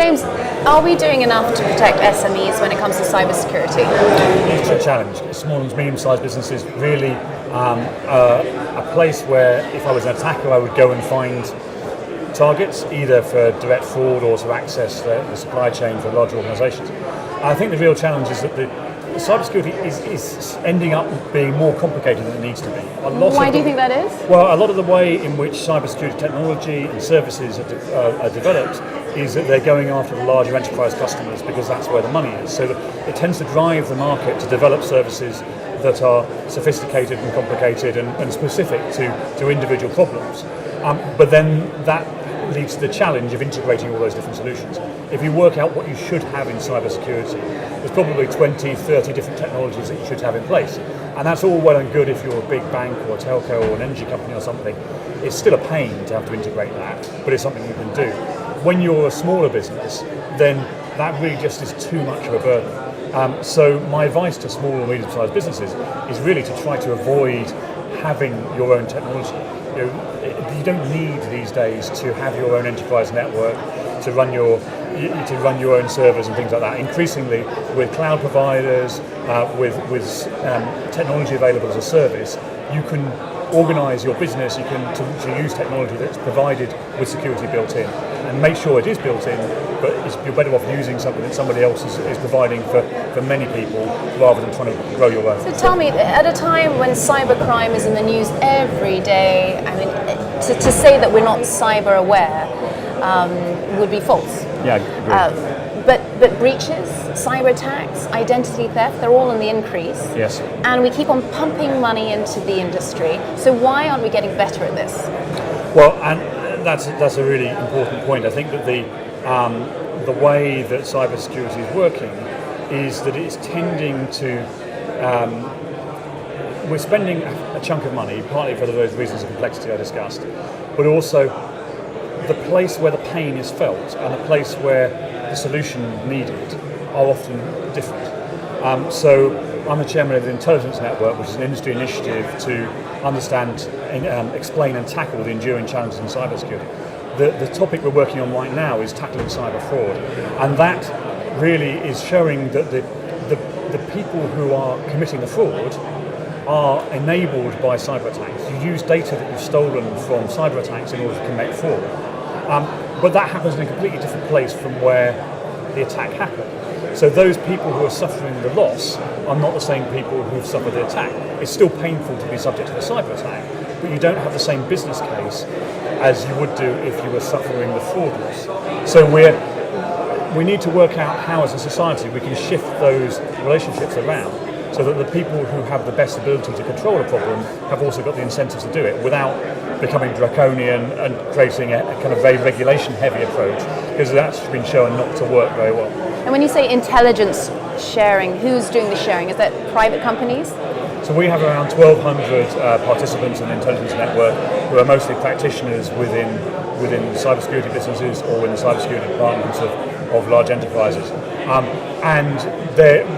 James, are we doing enough to protect SMEs when it comes to cybersecurity? It's a challenge. Small and medium-sized businesses really a place where if I was an attacker I would go and find targets either for direct fraud or to access the supply chain for large organisations. I think the real challenge is that the cybersecurity is ending up being more complicated than it needs to be. Why do you think that is? Well, a lot of the way in which cybersecurity technology and services are developed is that they're going after the larger enterprise customers because that's where the money is. So it tends to drive the market to develop services that are sophisticated and complicated and specific to individual problems. But then that leads to the challenge of integrating all those different solutions. If you work out what you should have in cybersecurity, there's probably 20, 30 different technologies that you should have in place. And that's all well and good if you're a big bank or a telco or an energy company or something. It's still a pain to have to integrate that, but it's something you can do. When you're a smaller business, then that really just is too much of a burden. So my advice to small or medium-sized businesses is really to try to avoid having your own technology. You don't need these days to have your own enterprise network to run your own servers and things like that. Increasingly, with cloud providers, with technology available as a service, you can organise your business. You can to use technology that's provided with security built in, and make sure it is built in. But you're better off using something that somebody else is providing for many people rather than trying to grow your own. So tell me, at a time when cybercrime is in the news every day, I mean, to say that we're not cyber aware would be false. Yeah, agreed. But breaches, cyber attacks, identity theft, they're all in the increase. Yes. And we keep on pumping money into the industry. So why aren't we getting better at this? Well, and that's a really important point. I think that the way that cybersecurity is working is that it's tending to we're spending a chunk of money, partly for those reasons of complexity I discussed, but also the place where the pain is felt and the place where the solution needed are often different. So I'm the chairman of the Intelligence Network, which is an industry initiative to understand, explain and tackle the enduring challenges in cybersecurity. The topic we're working on right now is tackling cyber fraud, and that really is showing that the people who are committing the fraud are enabled by cyber attacks. You use data that you've stolen from cyber attacks in order to commit fraud. But that happens in a completely different place from where the attack happened. So those people who are suffering the loss are not the same people who've suffered the attack. It's still painful to be subject to the cyber attack, but you don't have the same business case as you would do if you were suffering the fraud loss. So we need to work out how as a society we can shift those relationships around so that the people who have the best ability to control a problem have also got the incentives to do it without becoming draconian and creating a kind of very regulation-heavy approach, because that's been shown not to work very well. And when you say intelligence sharing, who's doing the sharing? Is that private companies? So we have around 1,200 participants in the Intelligence Network who are mostly practitioners within cybersecurity businesses or in the cybersecurity departments of large enterprises. And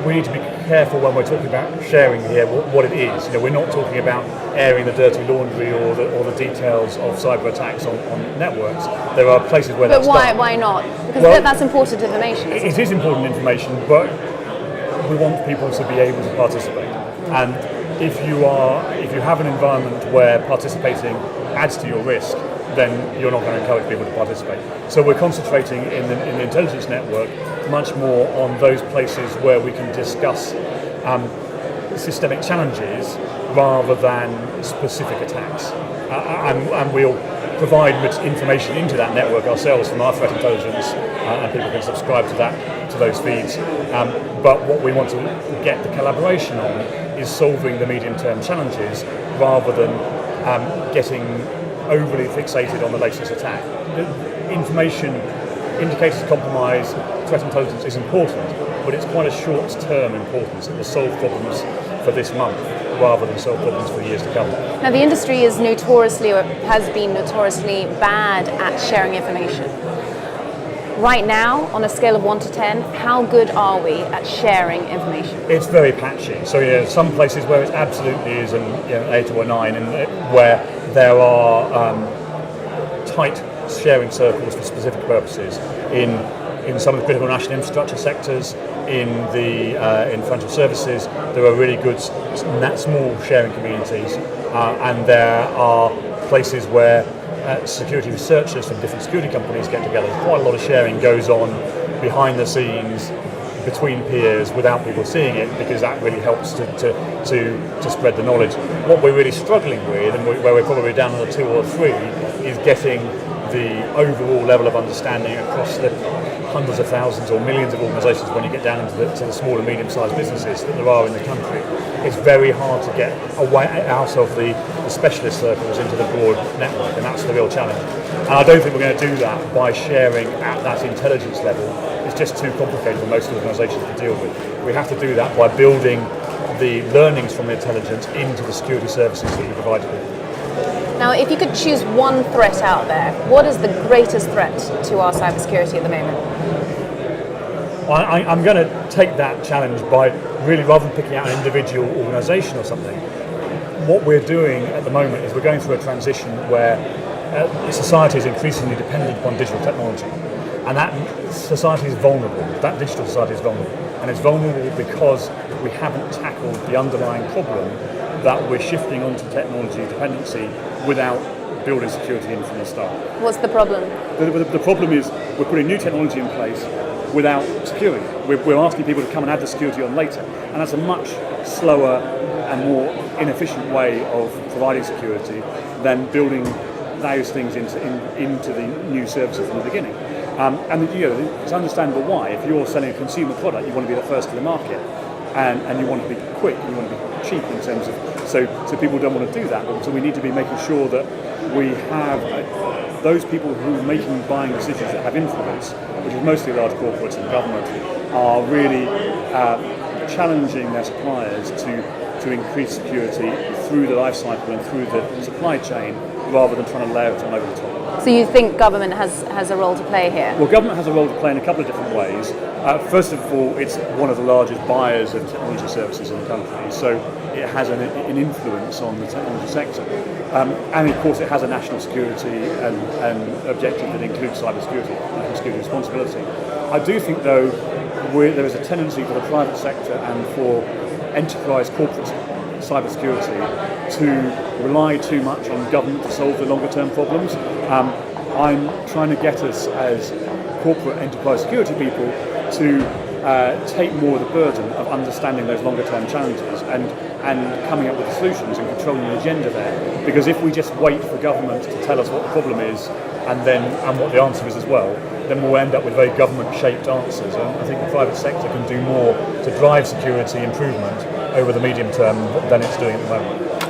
we need to be careful when we're talking about sharing here what it is. We're not talking about airing the dirty laundry or the details of cyber attacks on networks. There are places where that's done. But why not? Because that's important information. It is important information, but we want people to be able to participate. And if you have an environment where participating adds to your risk, then you're not going to encourage people to participate. So we're concentrating in the Intelligence Network much more on those places where we can discuss systemic challenges rather than specific attacks. And we'll provide information into that network ourselves from our threat intelligence, and people can subscribe to those feeds. But what we want to get the collaboration on is solving the medium-term challenges rather than getting overly fixated on the latest attack. Information, indicators of compromise, threat intelligence is important, but it's quite a short-term importance. It will solve problems for this month rather than solve problems for years to come. Now, the industry is has been notoriously bad at sharing information. Right now, on a scale of 1 to 10, how good are we at sharing information? It's very patchy. So some places where it absolutely is an 8 or a 9, and where there are tight sharing circles for specific purposes in in some of the critical national infrastructure sectors, in financial services. There are really good small sharing communities, and there are places where security researchers from different security companies get together. Quite a lot of sharing goes on behind the scenes between peers without people seeing it, because that really helps to spread the knowledge. What we're really struggling with, and where we're probably down on a 2 or 3, is getting the overall level of understanding across the hundreds of thousands or millions of organisations when you get down into the small and medium-sized businesses that there are in the country. It's very hard to get away out of the specialist circles into the broad network, and that's the real challenge. And I don't think we're going to do that by sharing at that intelligence level. It's just too complicated for most organisations to deal with. We have to do that by building the learnings from the intelligence into the security services that we provide to people. Now, if you could choose one threat out there, what is the greatest threat to our cybersecurity at the moment? I'm going to take that challenge by really, rather than picking out an individual organisation or something, what we're doing at the moment is we're going through a transition where society is increasingly dependent upon digital technology. And that society is vulnerable, that digital society is vulnerable. And it's vulnerable because we haven't tackled the underlying problem that we're shifting onto technology dependency without building security in from the start. What's the problem? The problem is we're putting new technology in place without securing it. We're asking people to come and add the security on later. And that's a much slower and more inefficient way of providing security than building those things into the new services from the beginning. And it's understandable why. If you're selling a consumer product, you want to be the first to the market, and you want to be quick, and you want to be cheap in terms of. So people don't want to do that. So we need to be making sure that we have those people who are making buying decisions that have influence, which is mostly large corporates and government, are really challenging their suppliers to increase security through the life cycle and through the supply chain, rather than trying to layer it on over the top. So you think government has a role to play here? Well, government has a role to play in a couple of different ways. First of all, it's one of the largest buyers of technology services in the country, so it has an influence on the technology sector. And of course, it has a national security and objective that includes cybersecurity, national security responsibility. I do think, though, there is a tendency for the private sector and for enterprise corporate cybersecurity to rely too much on government to solve the longer term problems. I'm trying to get us as corporate enterprise security people to take more of the burden of understanding those longer term challenges and coming up with the solutions and controlling the agenda there. Because if we just wait for government to tell us what the problem is and what the answer is as well, then we'll end up with very government-shaped answers. And I think the private sector can do more to drive security improvement over the medium term than it's doing at the moment.